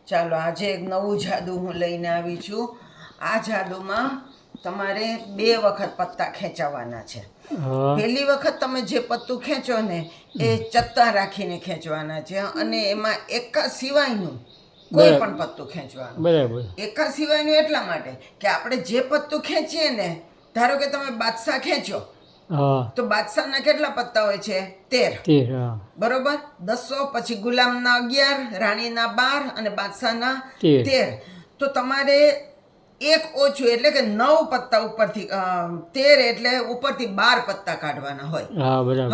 ચાલો આજે એક નવું જાદુ હું લઈને આવી છું. આ જાદુમાં તમારે 2 વખત પત્તા ખેંચવાના છે. પહેલી વખત તમે જે પત્તું ખેંચો ને એ ચત્તા રાખીને ખેંચવાના છે અને એમાં એકા સિવાયનું કોઈ પણ પત્તું ખેંચવાનું. બરાબર. એકા સિવાયનું એટલા માટે કે આપણે જે પત્તું ખેંચીએ ને, ધારો કે તમે બાદશાહ ખેંચો તો બાદશાહના કેટલા પત્તા હોય છે? 13. બરોબર. 10 પછી ગુલામના 11, રાણીના 12 અને બાદશાહના 13. તો તમારે એક ઓછું એટલે કે 9 પત્તા ઉપરથી 13 એટલે ઉપરથી 12 પત્તા કાઢવાના હોય.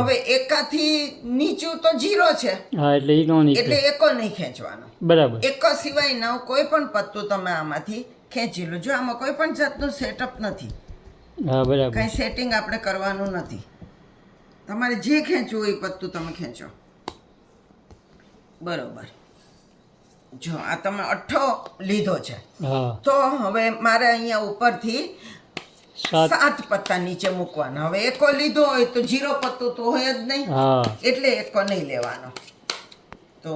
હવે એકાથી નીચું તો 0 છે એટલે એકો નહીં ખેંચવાનો. બરાબર. એકો સિવાયના કોઈ પણ પત્તું તમે આમાંથી ખેંચી લો. જો આમાં કોઈ પણ જાતનું સેટઅપ નથી, કઈ સેટિંગ આપણે કરવાનું નથી. તમારે જે ખેંચવું એ પત્તું તમે ખેંચો. બરોબર. જો આ તમે 8 લીધો છે તો હવે મારે અહીંયા ઉપરથી 7 પત્તા નીચે મૂકવાના. હવે એકો લીધો હોય તો 0 પત્તું તો હોય જ નહીં એટલે એકો નહીં લેવાનો. તો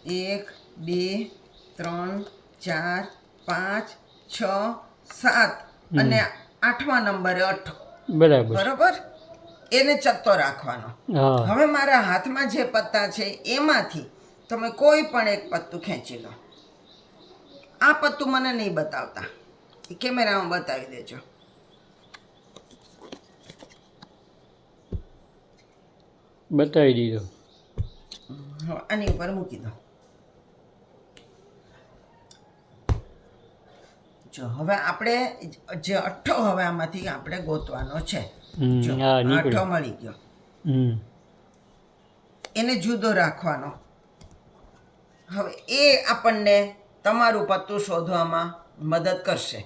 1 2 3 4 5 6 7 અને 8મા નંબરે 8. બરાબર. એને ચત્તો રાખવાનો. હવે મારા હાથમાં જે પત્તા છે એમાંથી તમે કોઈ પણ એક પત્તું ખેંચી લો. આ પત્તું મને નહીં બતાવતા, એ કેમેરામાં બતાવી દેજો. બતાવી દીધો. આની ઉપર મૂકી દો. જો હવે આપણે જે 8 હવે આમાંથી આપણે ગોતવાનો છે. જો 8 મળી ગયો. એને જુદો રાખવાનો. હવે એ આપણને તમારું પત્તું શોધવામાં મદદ કરશે.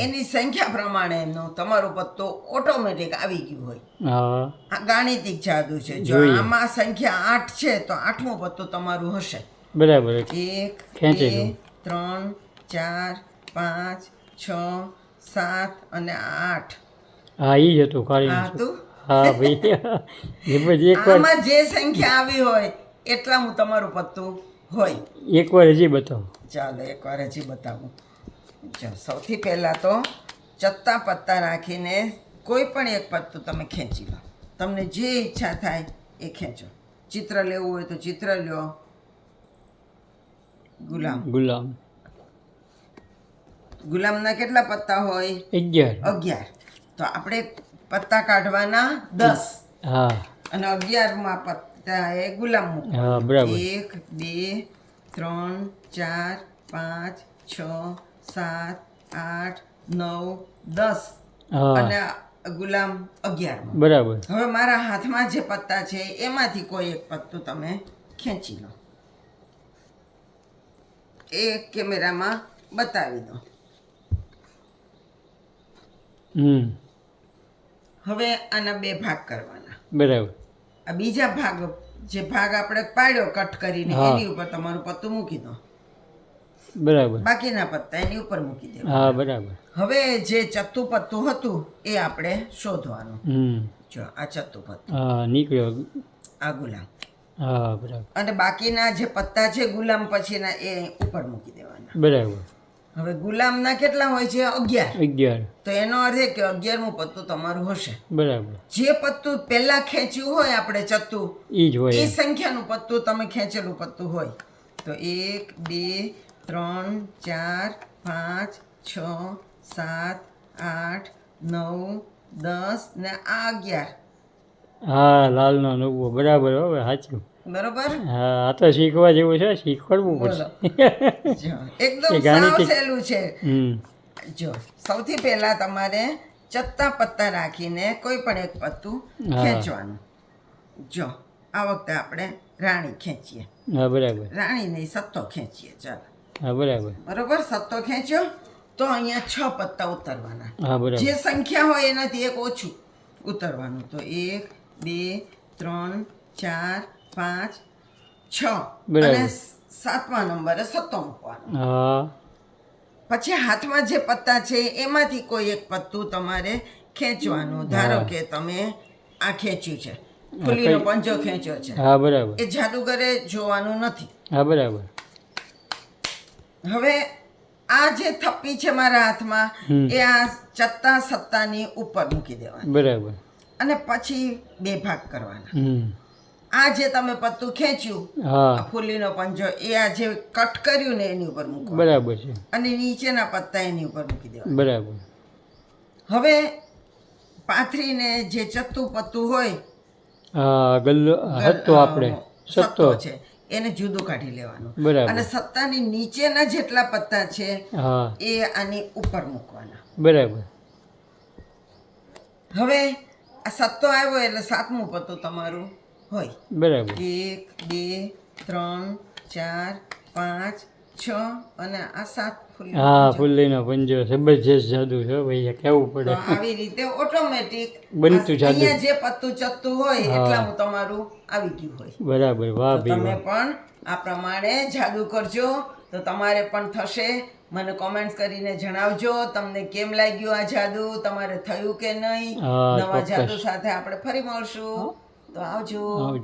એની સંખ્યા પ્રમાણે તમારું પત્તું ઓટોમેટિક આવી ગયું હોય. આ ગાણિતિક જાદુ છે. જો આમાં સંખ્યા 8 છે તો 8મું પત્તું તમારું હશે. બરાબર. 1 2 3 4 5 6 7 અને 8. હા, ઈ જ હતું. હા ભાઈ. આમાં જે સંખ્યા આવી હોય એટલામાં તમારું પત્તું હોય. એકવાર હજી બતાવો. ચાલો એકવાર હજી બતાવું. સૌથી પહેલાં તો ચત્તા પત્તા રાખીને કોઈ પણ એક પત્તું તમે ખેંચી લો. તમને જે ઈચ્છા થાય એ ખેંચો. ચિત્ર લેવું હોય તો ચિત્ર લ્યો. ગુલામના કેટલા પત્તા હોય? 11. તો આપણે પત્તા કાઢવાના 10 અને 11મા પત્તા એ ગુલામ મૂકો. 1 2 3 4 5 6 7 8 9 10 અને ગુલામ 11. બરાબર. હવે મારા હાથમાં જે પત્તા છે એમાંથી કોઈ એક પત્તું તમે ખેંચી લો. એ કેમેરામાં બતાવી દો. હવે આના 2 ભાગ કરવાના. બરાબર. આ બીજા ભાગ, જે ભાગ આપણે પાડ્યો કટ કરીને એની ઉપર તમારું પત્તું મૂકી દો. બરાબર. બાકીના પત્તા એની ઉપર મૂકી દેવા. હા, બરાબર. હવે જે ચત્તું પત્તું હતું એ આપણે શોધવાનું. જો આ ચત્તું પત્તું નીકળ્યો. આ ગુલામ. બરાબર. અને બાકીના જે પત્તા છે ગુલામ પછીના એ ઉપર મૂકી દેવાના. બરાબર. હવે ગુલામના કેટલા હોય છે? 11. તો એનો અર્થ એ કે 11મું પત્તું તમારું હશે. બરાબર. જે પત્તું પહેલા ખેંચ્યું હોય આપણે ચત્તું એ સંખ્યાનું પત્તું તમે ખેંચેલું પત્તું હોય. તો 1 2 3 4 5 6 7 8 9 10 ને આ 11. હા, લાલનો 9. બરાબર. હવે સાચું. બરોબર. હા, આ તો શીખવા જેવું છે. શીખવાડવું પડશે. એકદમ સાવ સહેલું છે. જો સૌથી પહેલા તમારે ચત્તા પત્તા રાખીને કોઈ પણ એક પત્તું ખેંચવાનું. જો આ વખતે આપણે રાણી ખેંચીએ. બરાબર. રાણી નહીં, સત્તો ખેંચીએ. ચાલો. બરાબર. સત્તો ખેંચ્યો તો અહીંયા 6 પત્તા ઉતરવાના. બરાબર. જે સંખ્યા હોય એનાથી એક ઓછું ઉતરવાનું. તો 1 2 3 4 5 6 અને 7મા નંબરે સત્તો મૂકવાનો. પછી હાથમાં જે પત્તા છે એમાંથી કોઈ એક પત્તું તમારે ખેંચવાનું. ધારો કે તમે આ ખેંચ્યું છે, ફૂલીનો પંજો ખેંચ્યો છે. એ જાદુગરે જોવાનું નથી. હવે આ જે થપ્પી છે મારા હાથમાં એ આ ચત્તા સત્તાની ઉપર મૂકી દેવાની બરાબર. અને પછી 2 ભાગ કરવાના. હમ. આ જે તમે પત્તું ખેંચ્યું હા આ ફૂલીનો પંજો એ આ જે કટ કર્યું ને એની ઉપર મૂકો બરાબર છે. અને નીચેના પત્તા એની ઉપર મૂકી દેવા. બરાબર. હવે પાથરીને જે ચત્તું પત્તું હોય હા ગલ્લો હતો આપણે સત્તો સત્તો. છે એને જુદું કાઢી લેવાનું બરાબર. અને સત્તાની નીચેના જેટલા પત્તા છે હા એ આની ઉપર મૂકવાના. બરાબર. હવે આ સત્તો આવ્યો એટલે 7મું પત્તું તમારું હોય. બરાબર. 1 2 3 4 5 6 અને આ 7 ફૂલ. હા ફૂલીનો પંજો જબરજસ્ત જાદુ છે ભાઈ, આ કહેવું તો પડે. આવી રીતે ઓટોમેટિક બનતું જાદુ. અહીંયા જે પત્તું ચત્તું હોય એટલામાં તમારું આવી ગયું હોય. બરાબર. વાહ તો ભાઈ તમે વાહ. પણ આ પ્રમાણે જાદુ કરજો તો તમારે પણ થશે. મને કોમેન્ટ કરીને જણાવજો તમને કેમ લાગ્યું આ જાદુ, તમારે થયું કે નહીં. હા, નવા ચોક્કસ. જાદુ સાથે આપણે ફરી મળશું. તો આવજો. આવજો.